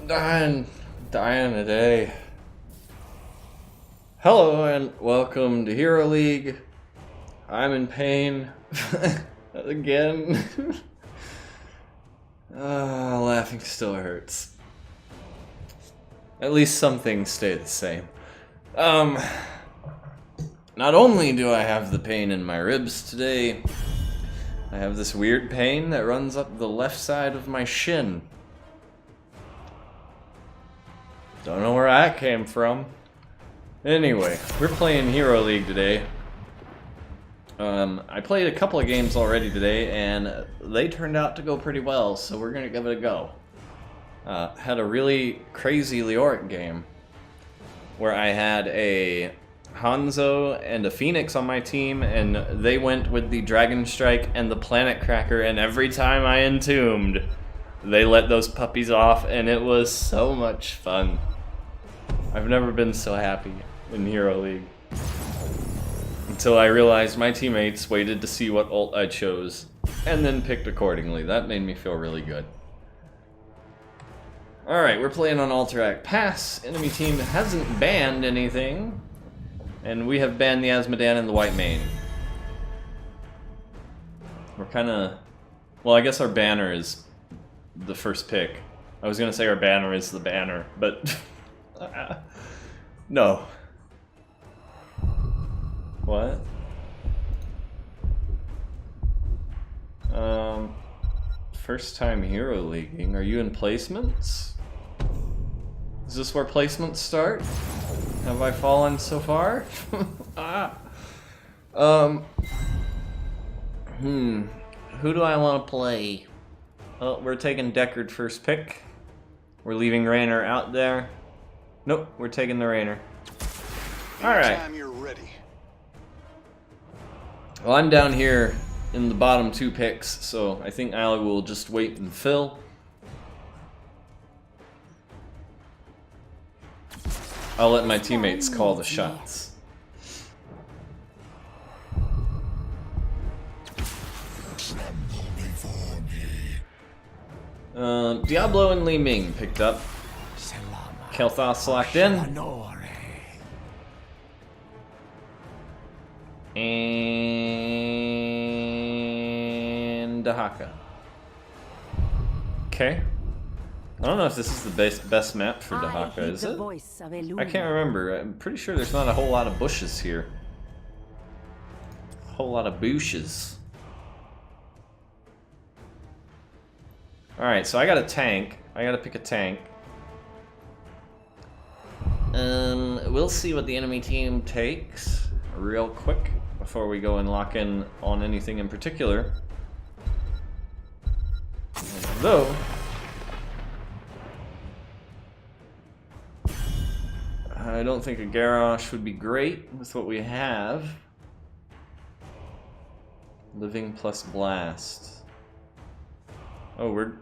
Dying today. Hello and welcome to Hero League. I'm in pain again. Laughing still hurts. At least some things stay the same. Not only do I have the pain in my ribs today, I have this weird pain that runs up the left side of my shin. Don't know where that came from. Anyway, we're playing Hero League today. I played a couple of games already today, and they turned out to go pretty well, so we're gonna give it a go. Had a really crazy Leoric game, where I had a Hanzo and a Phoenix on my team, and they went with the Dragon Strike and the Planet Cracker, and every time I entombed, they let those puppies off, and it was so much fun. I've never been so happy in Hero League. Until I realized my teammates waited to see what ult I chose, and then picked accordingly. That made me feel really good. Alright, we're playing on Alterac Pass. Enemy team hasn't banned anything, and we have banned the Asmodan and the White Mane. We're kinda... well, I guess our banner is the first pick. I was gonna say our banner is the banner, but... no. What? First time Hero Leaguing. Are you in placements? Is this where placements start? Have I fallen so far? Who do I want to play? Oh, we're taking Deckard first pick. We're leaving Raynor out there. Nope, we're taking the Raynor. Alright. Well, I'm down here in the bottom two picks, so I think I will just wait and fill. I'll let my teammates call the shots. Diablo and Li Ming picked up. Kel'Thas locked in. And Dahaka. Okay. I don't know if this is the best map for Dahaka, is it? I can't remember. I'm pretty sure there's not a whole lot of bushes here. A whole lot of bushes. Alright, so I got a tank. I gotta pick a tank. We'll see what the enemy team takes real quick before we go and lock in on anything in particular. Though, I don't think a Garrosh would be great with what we have. Living plus blast. Oh, we're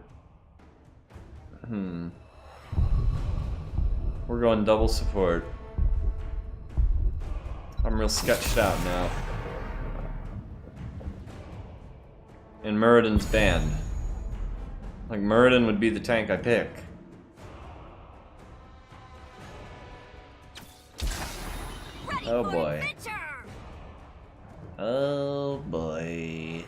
going double support. I'm real sketched out now. And Muradin's banned. Like, Muradin would be the tank I pick. Oh boy. Oh boy.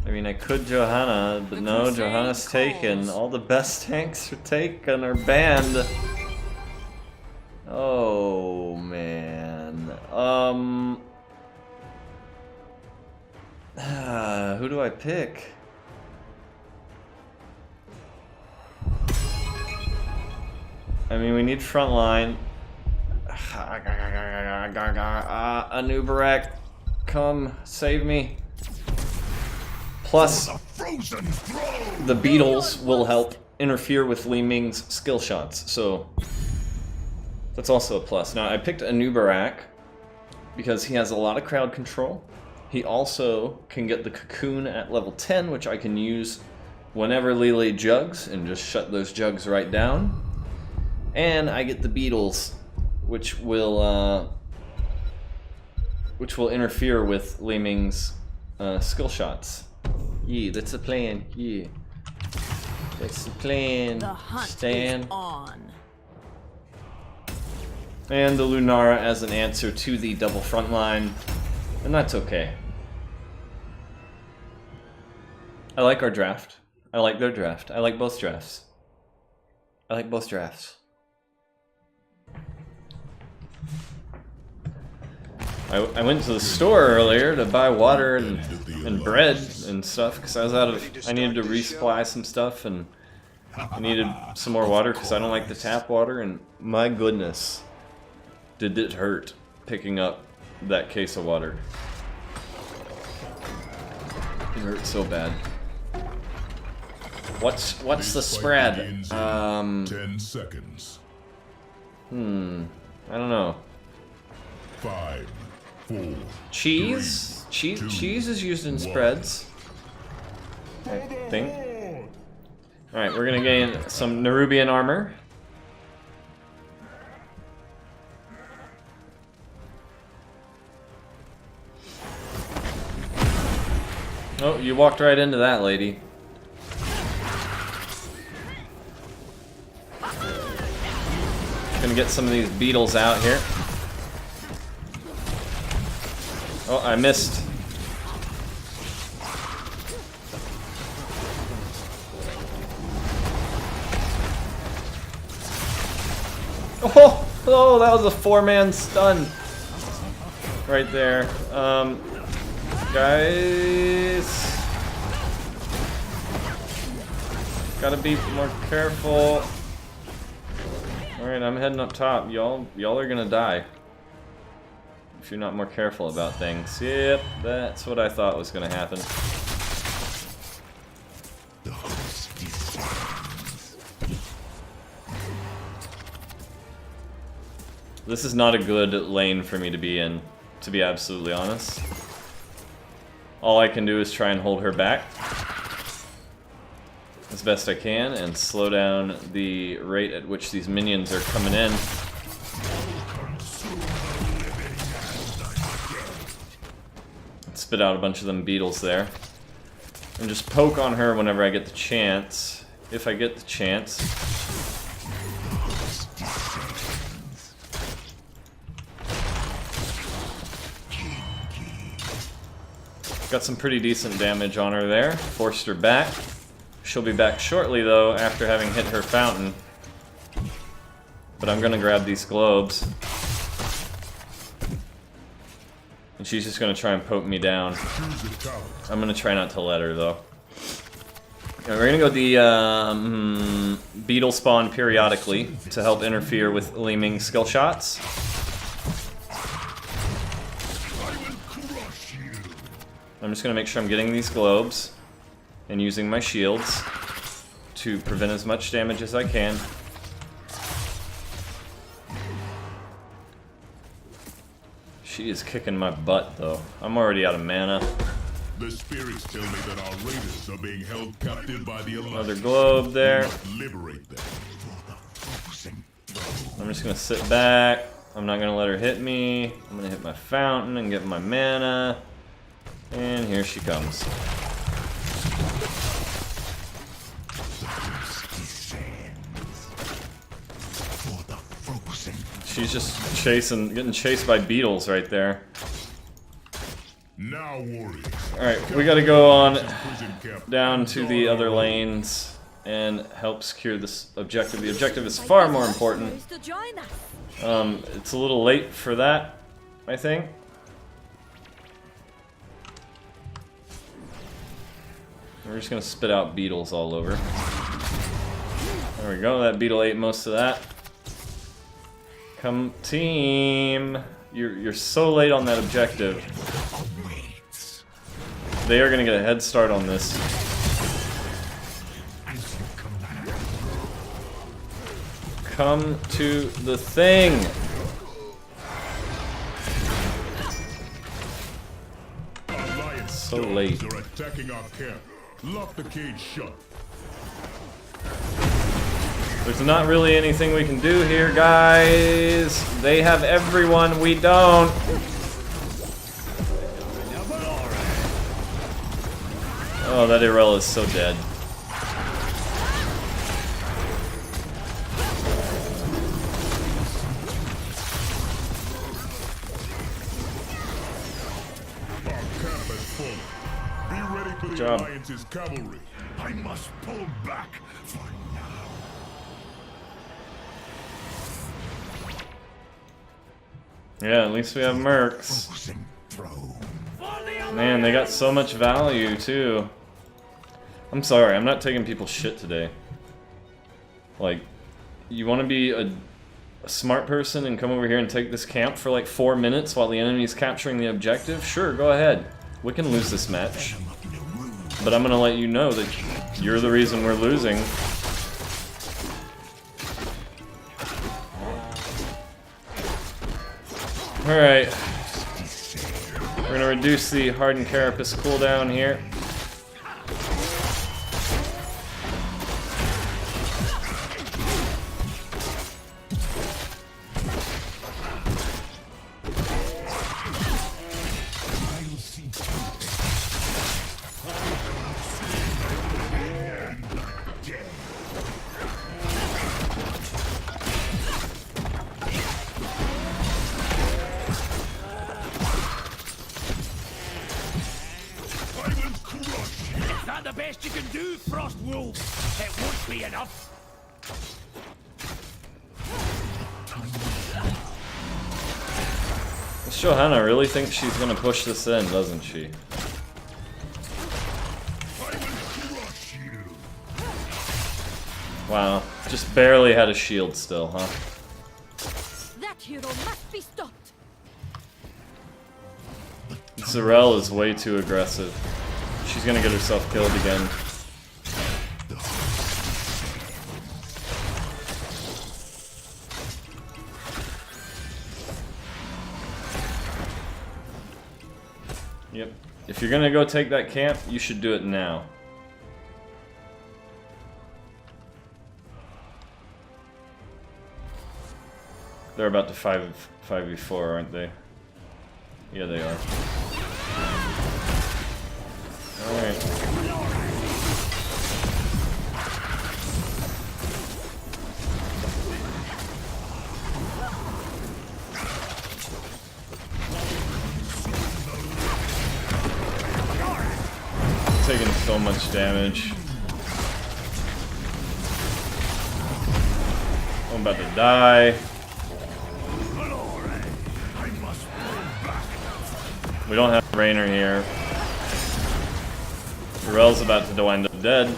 I mean, I could Johanna, but no, Johanna's taken. All the best tanks are taken or banned. Oh man. Who do I pick? I mean, we need front line. Anub Arak, come save me. Plus, the beetles will help interfere with Li Ming's skill shots, so that's also a plus. Now, I picked Anub Arak because he has a lot of crowd control. He also can get the cocoon at level 10, which I can use whenever Lele jugs and just shut those jugs right down. And I get the beetles, which will interfere with Li Ming's skill shots. Yeah, that's the plan. Yeah. Discipline. The hunt Stand. is on. And the Lunara as an answer to the double front line. And that's okay. I like our draft. I like their draft. I like both drafts. I like both drafts. I went to the store earlier to buy water and bread and stuff because I was out of. I needed to resupply some stuff and I needed some more water because I don't like the tap water. And my goodness, did it hurt picking up that case of water? It hurt so bad. What's the spread? 10 seconds. I don't know. 5, 4. Cheese? 3, 2, cheese is used in spreads, I think. Alright, we're gonna gain some Nerubian armor. Oh, you walked right into that, lady. Gonna get some of these beetles out here. Oh, I missed. Oh, that was a 4-man stun. Right there. Guys. Gotta be more careful. Alright, I'm heading up top. Y'all are gonna die. If you're not more careful about things. Yep, that's what I thought was gonna happen. This is not a good lane for me to be in, to be absolutely honest. All I can do is try and hold her back as best I can and slow down the rate at which these minions are coming in. Spit out a bunch of them beetles there. And just poke on her whenever I get the chance. If I get the chance. Got some pretty decent damage on her there. Forced her back. She'll be back shortly though after having hit her fountain. But I'm gonna grab these globes. And she's just gonna try and poke me down. I'm gonna try not to let her though. Right, we're gonna go the beetle spawn periodically to help interfere with Li Ming's skill shots. I'm just gonna make sure I'm getting these globes and using my shields to prevent as much damage as I can. She is kicking my butt, though. I'm already out of mana. The spirits tell me that our raiders are being held captive by the Alliance. Another globe there. Liberate them. I'm just gonna sit back. I'm not gonna let her hit me. I'm gonna hit my fountain and get my mana. And here she comes. She's just getting chased by beetles right there. Now, warriors. Alright, we gotta go on down to the other lanes and help secure this objective. The objective is far more important. It's a little late for that, I think. We're just gonna spit out beetles all over. There we go, that beetle ate most of that. Come team! You're so late on that objective. They are gonna get a head start on this. Come to the thing! So late. They're attacking our camp. Lock the cage shut. There's not really anything we can do here, guys. They have everyone, we don't. Oh, that Irel is so dead. camp has fallen. Be ready for Good the job. Alliance's cavalry. I must pull back for now. Yeah, at least we have mercs. Frozen throne. Man, they got so much value too. I'm sorry, I'm not taking people's shit today. Like, you want to be a smart person and come over here and take this camp for like 4 minutes while the enemy's capturing the objective? Sure, go ahead. We can lose this match. But I'm gonna let you know that you're the reason we're losing. Alright. We're gonna reduce the Hardened Carapace cooldown here. The best you can do, Frost Wolf. It won't be enough. This Johanna really thinks she's gonna push this in, doesn't she? Wow, just barely had a shield still, huh? That hero must be stopped. Zarel is way too aggressive. She's gonna get herself killed again. Yep. If you're gonna go take that camp, you should do it now. They're about to 5v4, aren't they? Yeah, they are. Alright. Taking so much damage. I'm about to die. We don't have Rainer here. Pharrell's about to wind up dead.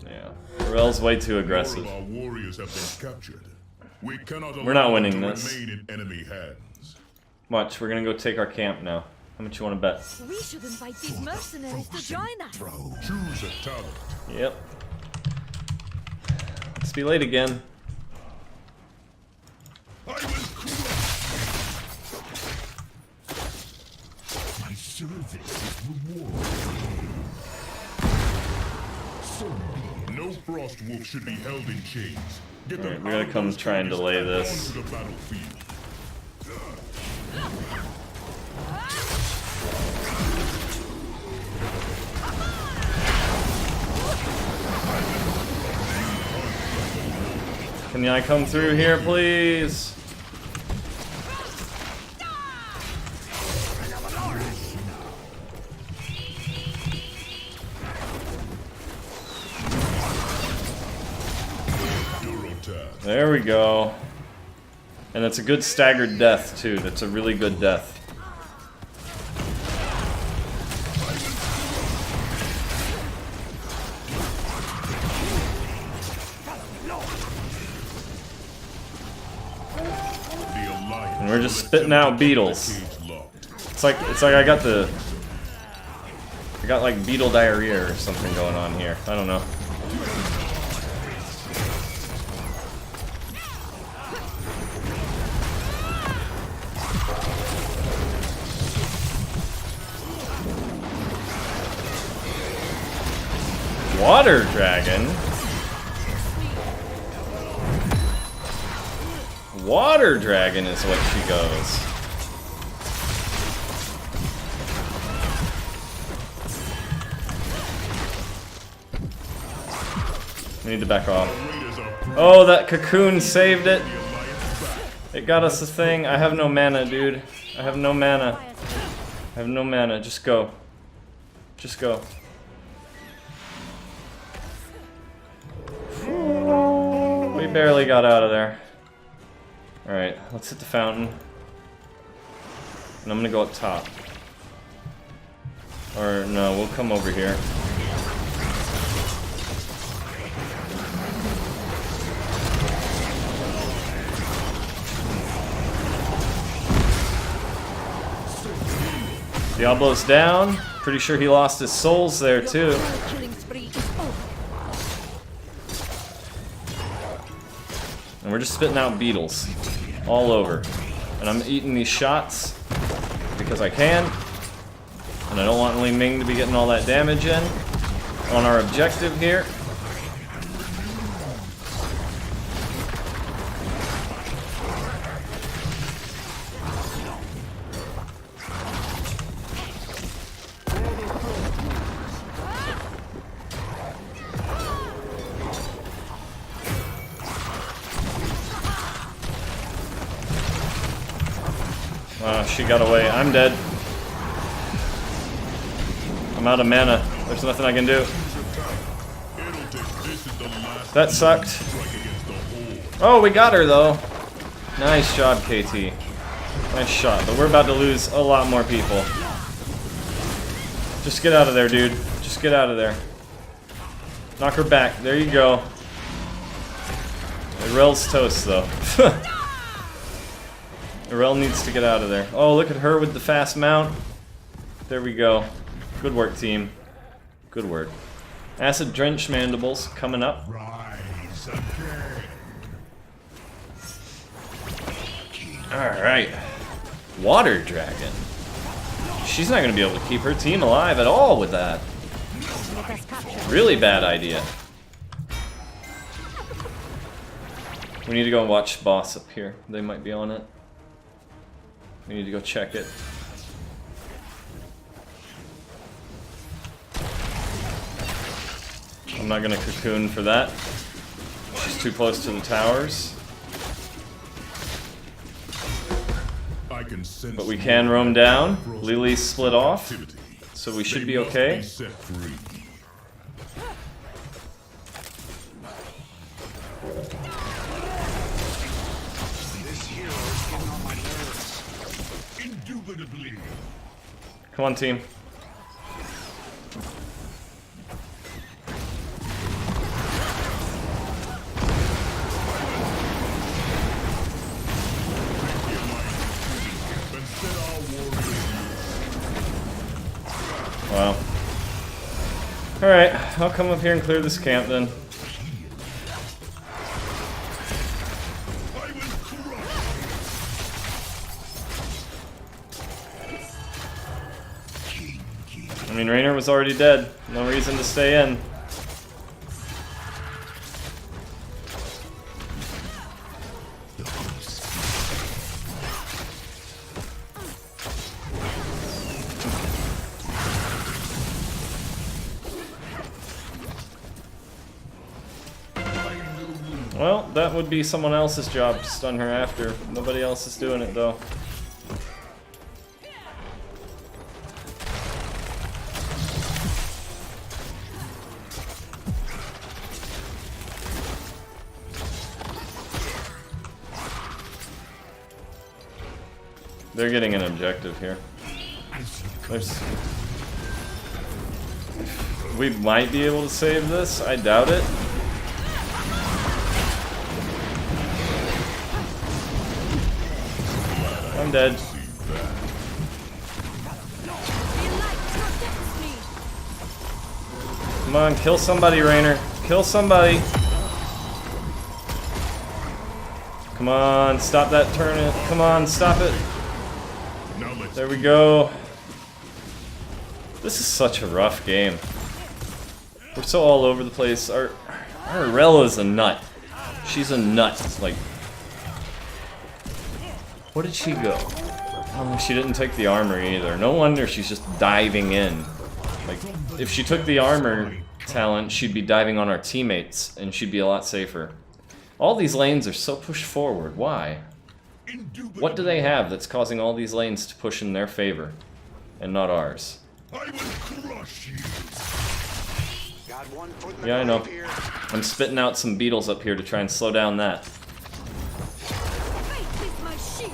Yeah. Pharrell's way too aggressive. Our warriors have been captured. We cannot We're not allow winning them to this. remain in enemy hands. Watch, we're gonna go take our camp now. How much you wanna bet? We should invite these mercenaries to join us. Choose a talent. Yep. Let's be late again. I will crush. My service is rewarded. No frost wolf should be held in chains. Get them Alright, we're gonna out come of those try and cages delay and this. onto the battlefield. Can I come through here, please? There we go. And it's a good staggered death, too. That's a really good death. And we're just spitting out beetles. It's like I got like beetle diarrhea or something going on here. I don't know. Water dragon? Water dragon is what she goes. I need to back off. Oh, that cocoon saved it. It got us a thing. I have no mana, dude. I have no mana. I have no mana. Just go. Just go. We barely got out of there. Alright, let's hit the fountain. And I'm gonna go up top. Or no, we'll come over here. Diablo's down. Pretty sure he lost his souls there too. And we're just spitting out beetles all over. And I'm eating these shots because I can. And I don't want Li Ming to be getting all that damage in on our objective here. She got away. I'm dead. I'm out of mana. There's nothing I can do. That sucked. Oh, we got her though. Nice job, KT. Nice shot. But we're about to lose a lot more people. Just get out of there, dude. Just get out of there. Knock her back. There you go. Irel's toast though. Irel needs to get out of there. Oh, look at her with the fast mount. There we go. Good work, team. Good work. Acid Drench Mandibles coming up. Rise again. Alright. Water Dragon. She's not going to be able to keep her team alive at all with that. Really bad idea. We need to go and watch boss up here. They might be on it. We need to go check it. I'm not gonna cocoon for that. She's too close to the towers. But we can roam down. Lily's split off, so we should be okay. Come on, team. Wow. Alright, I'll come up here and clear this camp then. I mean, Raynor was already dead. No reason to stay in. Well, that would be someone else's job to stun her after. Nobody else is doing it, though. They're getting an objective here. We might be able to save this. I doubt it. I'm dead. Come on, kill somebody, Raynor. Kill somebody. Come on, stop that turn. Come on, stop it. There we go. This is such a rough game. We're so all over the place. Our Irella's a nut. She's a nut. Like, where did she go? Oh, she didn't take the armor either. No wonder she's just diving in. Like, if she took the armor talent, she'd be diving on our teammates, and she'd be a lot safer. All these lanes are so pushed forward. Why? Indubitably. What do they have that's causing all these lanes to push in their favor and not ours? I will crush you. Got one foot in the Yeah, I know. grave here. I'm spitting out some beetles up here to try and slow down that. Faith is my shield.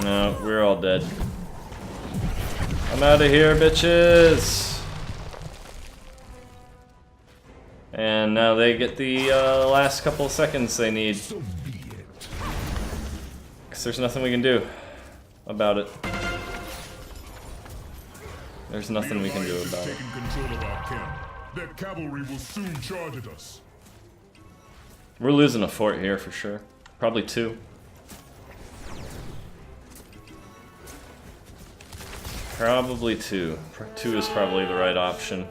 No, we're all dead. I'm out of here, bitches! And now they get the last couple of seconds they need. So be it. Because there's nothing we can do about it. There's nothing we can do Alliance about is it. taking control of our camp. Their cavalry will soon charge at us. We're losing a fort here for sure. Probably 2. Probably 2. 2 is probably the right option.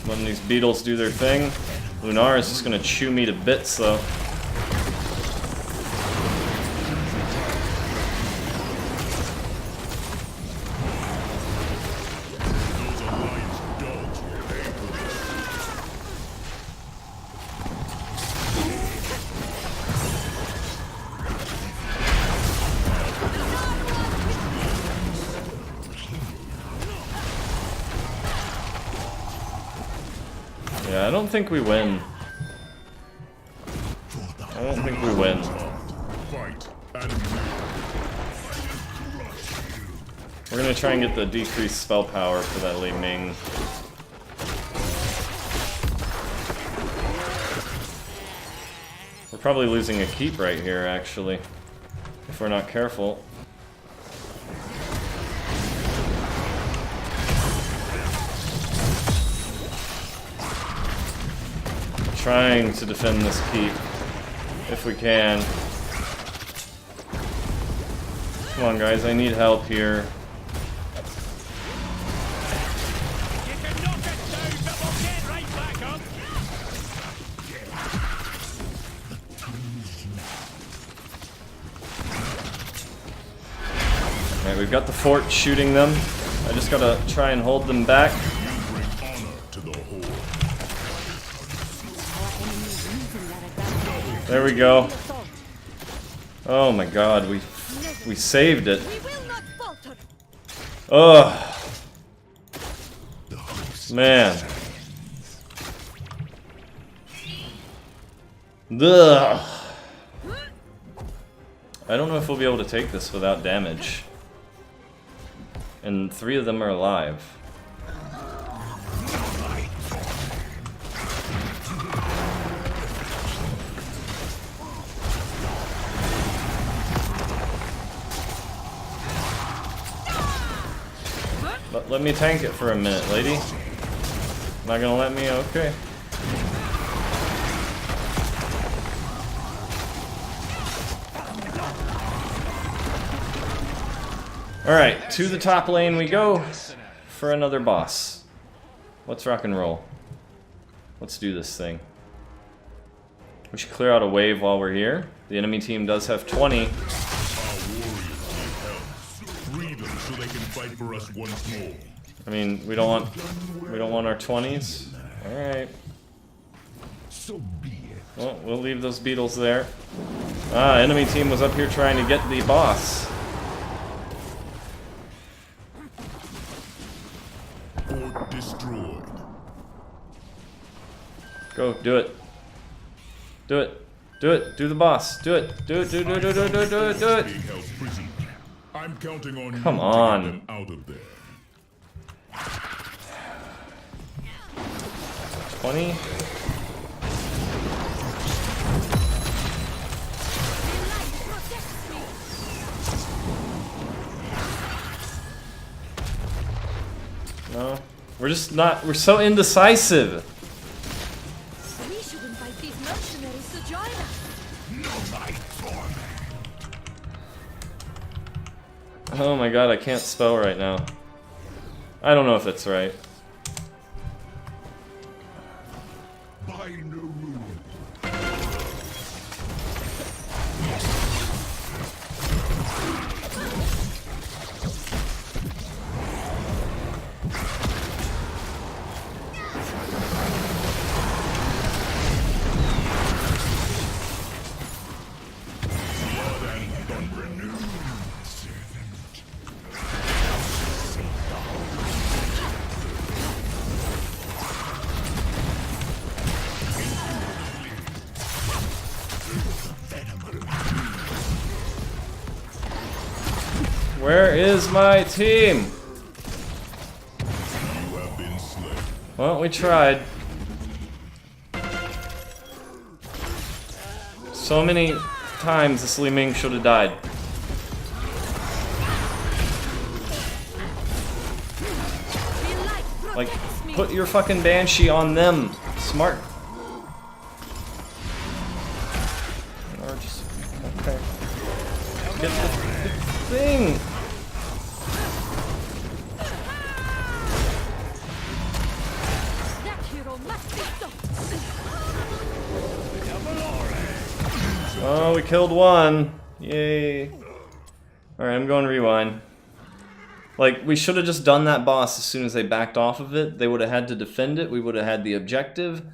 Letting these beetles do their thing. Lunar is just gonna chew me to bits though. Those Alliance dogs will pay for this. Yeah, I don't think we win. I don't think we win. Fight and win. We're gonna try and get the decreased spell power for that Li Ming. We're probably losing a keep right here, actually, if we're not careful. Trying to defend this keep, if we can. Come on, guys, I need help here. You can knock it down, but we'll get right back up. Alright, we've got the fort shooting them. I just gotta try and hold them back. Bring honor to the horde. There we go. Oh my god, we saved it. We will not falter. Ugh. Man. Ugh. I don't know if we'll be able to take this without damage. And 3 of them are alive. Let me tank it for a minute, lady. Not gonna let me? Okay. Alright, to the top lane we go for another boss. Let's rock and roll. Let's do this thing. We should clear out a wave while we're here. The enemy team does have 20. Our warriors need help. Free them so they can fight for us once more. I mean, we don't want our 20s. Alright. So be it. Well, we'll leave those beetles there. Ah, enemy team was up here trying to get the boss. Fort destroyed. Go, do it. Do it. Do it. Do the boss. Do it. Do it. Do it. Do it. Do it. Do it. Do it. Do it. Do it. Being held prisoner. I'm counting on Come you on. to get them out of there. 20. No. We're just not. We're so indecisive. We should invite these mercenaries to join Oh my god, I can't spell right now. I don't know if it's right. By no rule. Blood and thunder. Servant. Where is my team? You have been slain. Well, we tried. So many times this Li Ming should have died. Like, put your fucking Banshee on them. Smart. Or just... okay. Get the thing! That hero must be stopped. Oh, we killed one. Yay. Alright, I'm going to rewind. Like, we should have just done that boss as soon as they backed off of it. They would have had to defend it. We would have had the objective.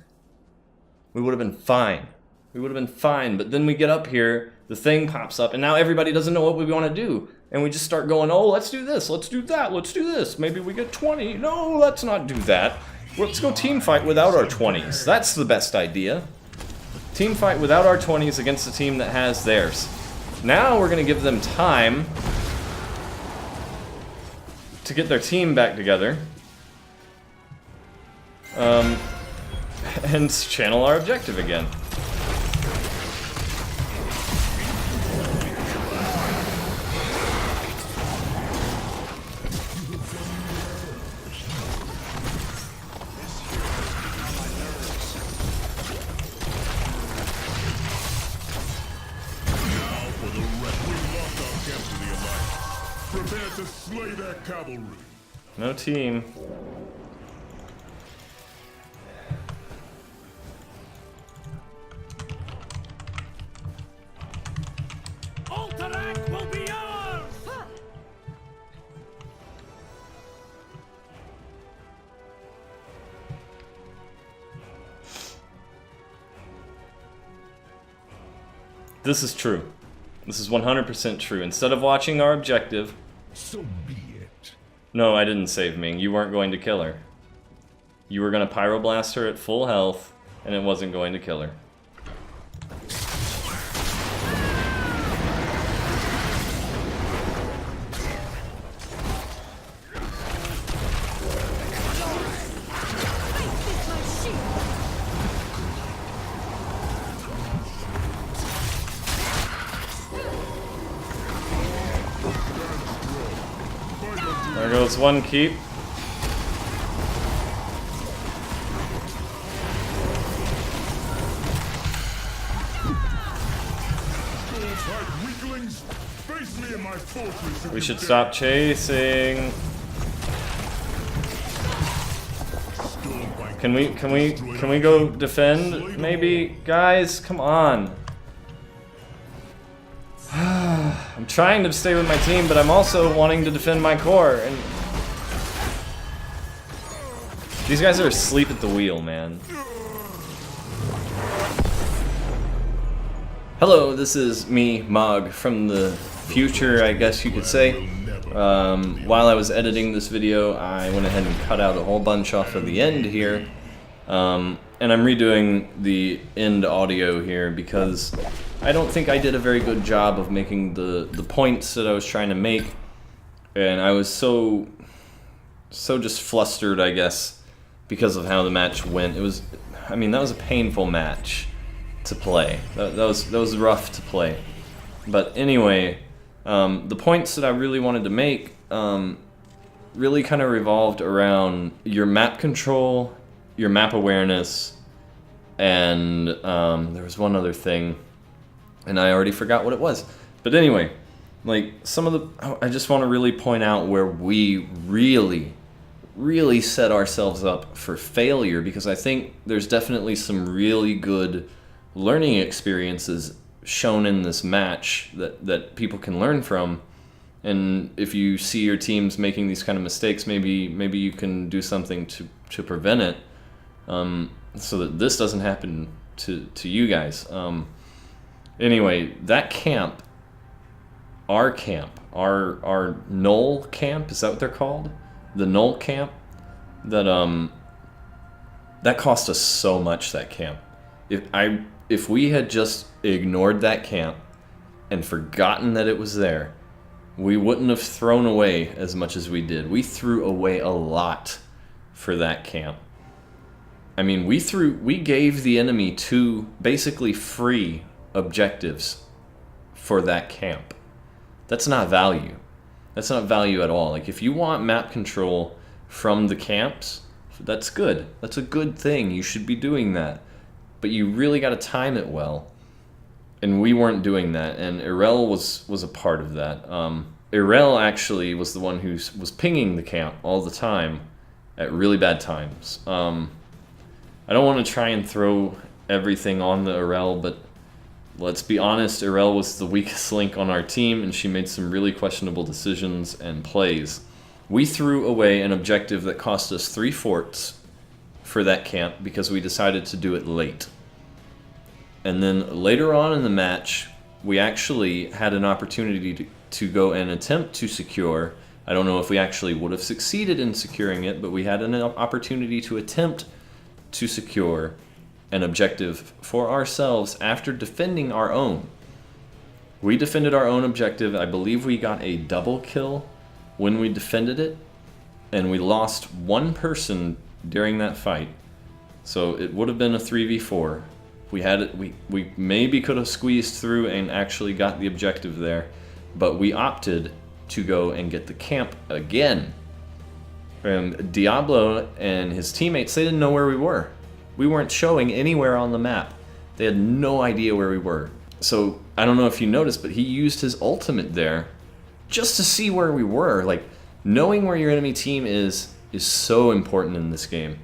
We would have been fine. We would have been fine. But then we get up here, the thing pops up, and now everybody doesn't know what we want to do. And we just start going, oh, let's do this, let's do that, let's do this. Maybe we get 20. No, let's not do that. Let's go team fight without our 20s. That's the best idea. Team fight without our 20s against a team that has theirs. Now we're going to give them time to get their team back together. And channel our objective again. Prepare to slay their cavalry. No team. Alterac will be ours! This is true. This is 100% true. Instead of watching our objective... So be it. No, I didn't save Ming. You weren't going to kill her. You were going to pyroblast her at full health, and it wasn't going to kill her. There goes one keep. Like weaklings, face me in my fortress. We should stop chasing. Can we go defend? Maybe, guys, come on. I'm trying to stay with my team, but I'm also wanting to defend my core. And these guys are asleep at the wheel, man. Hello, this is me, Mog, from the future, I guess you could say. While I was editing this video, I went ahead and cut out a whole bunch off of the end here. And I'm redoing the end audio here because I don't think I did a very good job of making the points that I was trying to make. And I was so just flustered, I guess, because of how the match went. It was, I mean, that was a painful match to play. That was rough to play. But anyway, the points that I really wanted to make really kind of revolved around your map control, your map awareness, and there was one other thing. and I already forgot what it was. But anyway, like some of the, I just want to really point out where we really set ourselves up for failure, because I think there's definitely some really good learning experiences shown in this match that people can learn from. And if you see your teams making these kind of mistakes, maybe you can do something to prevent it, so that this doesn't happen to you guys. Anyway, that camp, our Knoll camp, is that what they're called? The Knoll camp, that cost us so much, that camp. If we had just ignored that camp and forgotten that it was there, we wouldn't have thrown away as much as we did. We threw away a lot for that camp. I mean, we gave the enemy 2 basically free objectives for that camp. That's not value. That's not value at all. Like, if you want map control from the camps, that's good. That's a good thing. You should be doing that. But you really got to time it well. And we weren't doing that, and Irel was a part of that. Irel actually was the one who was pinging the camp all the time at really bad times. I don't want to try and throw everything on the Irel, but let's be honest, Irel was the weakest link on our team, and she made some really questionable decisions and plays. We threw away an objective that cost us 3 forts for that camp because we decided to do it late. And then later on in the match, we actually had an opportunity to go and attempt to secure. I don't know if we actually would have succeeded in securing it, but we had an opportunity to attempt to secure an objective for ourselves after defending our own. We defended our own objective. I believe we got a double kill when we defended it, and we lost 1 person during that fight. So it would have been a 3v4. We had it, we maybe could have squeezed through and actually got the objective there, but we opted to go and get the camp again. And Diablo and his teammates, they didn't know where we were. We weren't showing anywhere on the map. They had no idea where we were. So I don't know if you noticed, but he used his ultimate there just to see where we were. Like, knowing where your enemy team is so important in this game.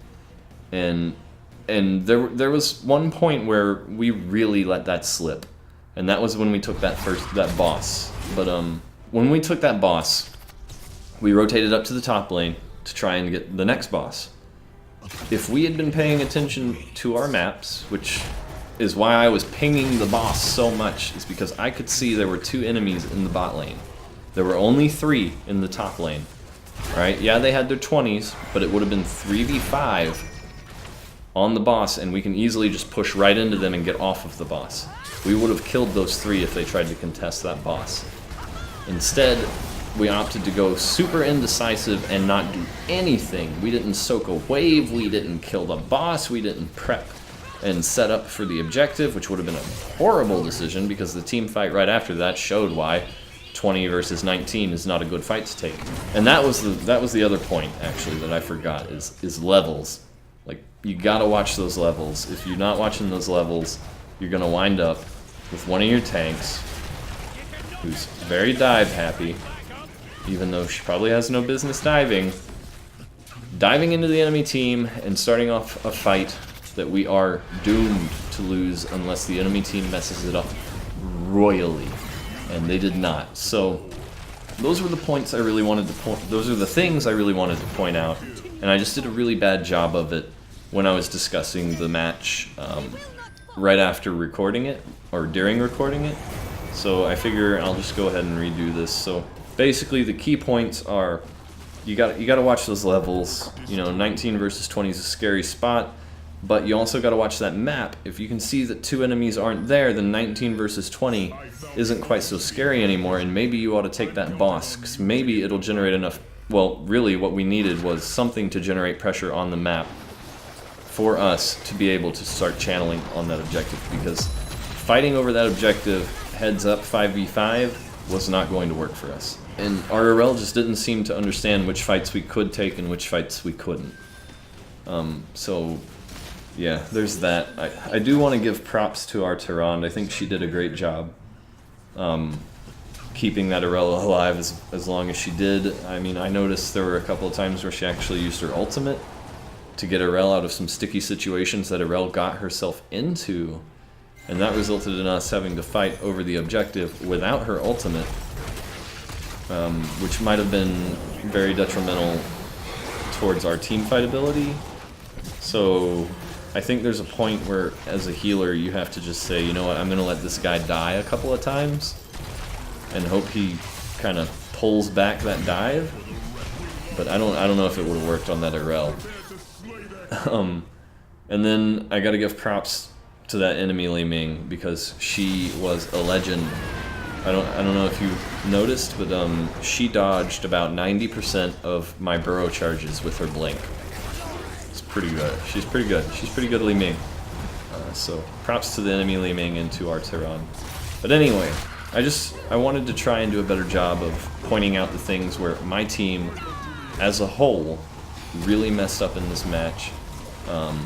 And there was one point where we really let that slip, and that was when we took that boss. But when we took that boss, we rotated up to the top lane to try and get the next boss. If we had been paying attention to our maps, which is why I was pinging the boss so much, is because I could see there were 2 enemies in the bot lane. There were only 3 in the top lane. Alright, yeah, they had their 20s, but it would have been 3v5 on the boss, and we can easily just push right into them and get off of the boss. We would have killed those 3 if they tried to contest that boss. Instead, we opted to go super indecisive and not do anything. We didn't soak a wave, we didn't kill the boss, we didn't prep and set up for the objective, which would have been a horrible decision because the team fight right after that showed why 20 versus 19 is not a good fight to take. And that was the other point, actually, that I forgot, is levels. Like, you gotta watch those levels. If you're not watching those levels, you're gonna wind up with one of your tanks who's very dive happy, even though she probably has no business diving into the enemy team and starting off a fight that we are doomed to lose unless the enemy team messes it up royally, and they did not. So those were the points I really wanted to point. Those are the things I really wanted to point out, and I just did a really bad job of it when I was discussing the match right after recording it or during recording it. So I figure I'll just go ahead and redo this. So basically, the key points are you got to watch those levels. You know, 19 versus 20 is a scary spot, but you also got to watch that map. If you can see that 2 enemies aren't there, then 19 versus 20 isn't quite so scary anymore, and maybe you ought to take that boss, because maybe it'll generate enough. Well, really, what we needed was something to generate pressure on the map for us to be able to start channeling on that objective, because fighting over that objective heads up 5v5 was not going to work for us. And RRL just didn't seem to understand which fights we could take and which fights we couldn't. So yeah, there's that. I do want to give props to our Tyrande. I think she did a great job keeping that Arella alive as long as she did. I mean, I noticed there were a couple of times where she actually used her ultimate to get Arel out of some sticky situations that Arel got herself into, and that resulted in us having to fight over the objective without her ultimate, which might have been very detrimental towards our team fight ability. So I think there's a point where, as a healer, you have to just say, you know what, I'm gonna let this guy die a couple of times and hope he kind of pulls back that dive. But I don't know if it would have worked on that Arel. And then I gotta give props to that enemy Li Ming, because she was a legend. I don't know if you noticed, but she dodged about 90% of my burrow charges with her blink. It's pretty good. She's pretty good. She's pretty good, Li Ming. So props to the enemy Li Ming and to our Tyrande. But anyway, I wanted to try and do a better job of pointing out the things where my team as a whole really messed up in this match,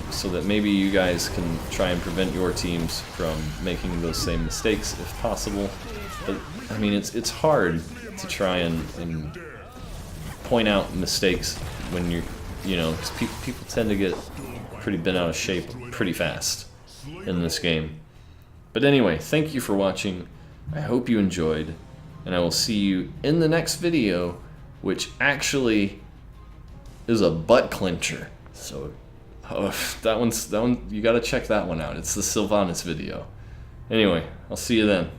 so that maybe you guys can try and prevent your teams from making those same mistakes if possible. But I mean, it's hard to try and point out mistakes when you know, 'cause people tend to get pretty bent out of shape pretty fast in this game. But anyway, thank you for watching. I hope you enjoyed, and I will see you in the next video, which actually is a butt clincher. So that one you gotta check that one out. It's the Sylvanas video. Anyway, I'll see you then.